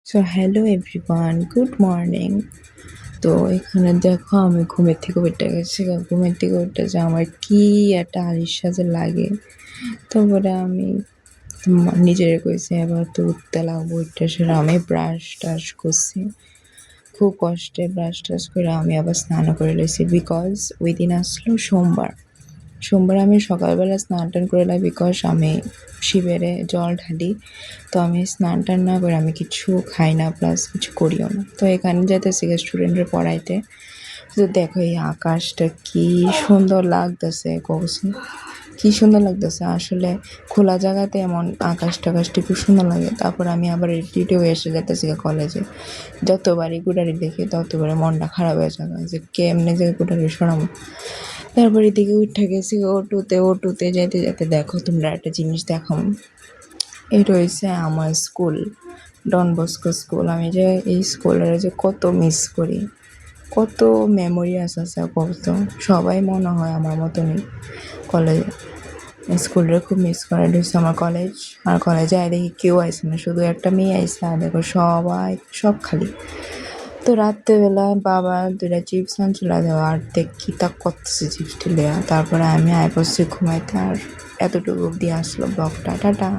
So hello everyone, good morning. তো এখানে দেখো আমি ঘুমের থেকে উঠে গেছি। ঘুমের থেকে উঠে যে আমার কি একটা আলিশা যে লাগে। তারপরে আমি নিজের কইছি এবার তো উঠতে লাগবো। উঠতে সেরে আমি ব্রাশ টাশ করছি, খুব কষ্টে ব্রাশ টাশ করে আমি আবার স্নান করে লইছি, বিকজ ওই দিন আসলো সোমবার। সোমবার আমি সকালবেলা স্নান টান করে লাই, বিকজ আমি শিবেরে জল ঢালি। তো আমি স্নান টান না করে আমি কিছু খাই না, প্লাস কিছু করিও না। তো এখানে যাইতেছি স্টুডেন্টের পড়াইতে। তো দেখো এই আকাশটা কি সুন্দর লাগতেছে, কৌশি কি সুন্দর লাগতেছে আসলে। খোলা জায়গাতে এমন আকাশ টাকাশটি খুব সুন্দর লাগে। তারপর আমি আবার রেডিও এসে যেতেছি কলেজে। যতবারই গুডারি দেখি ততবারে মনটা খারাপ হয়ে যাবে যে কেমনে যে গুডারি সরাম। তারপর এদিকে উঠে গেছি অটোতে যেতে যেতে দেখো তোমরা একটা জিনিস দেখো। এটা হয়েছে আমার স্কুল, ডন বস্কো স্কুল। আমি যে এই স্কুলের যে কত মিস করি, কত মেমোরিয়াস আছে কত। সবাই মনে হয় আমার মতনই কলেজে স্কুলরে খুব মিস করে। এটা হচ্ছে আমার কলেজ। আর কলেজে আয় দেখি কেউ আইসে না, শুধু একটা মেয়ে আইসে। আর দেখো সবাই সব খালি। তো রাত্রেবেলা বাবা 2টা চিপস আনছিল দেওয়া, আর দেখি তা করতেছে চিপসটি লেয়া। তারপরে আমি আয় পড়ছি ঘুমাইতে। আর এতটুকু অব্দি আসলো ব্লগটা। টাটা।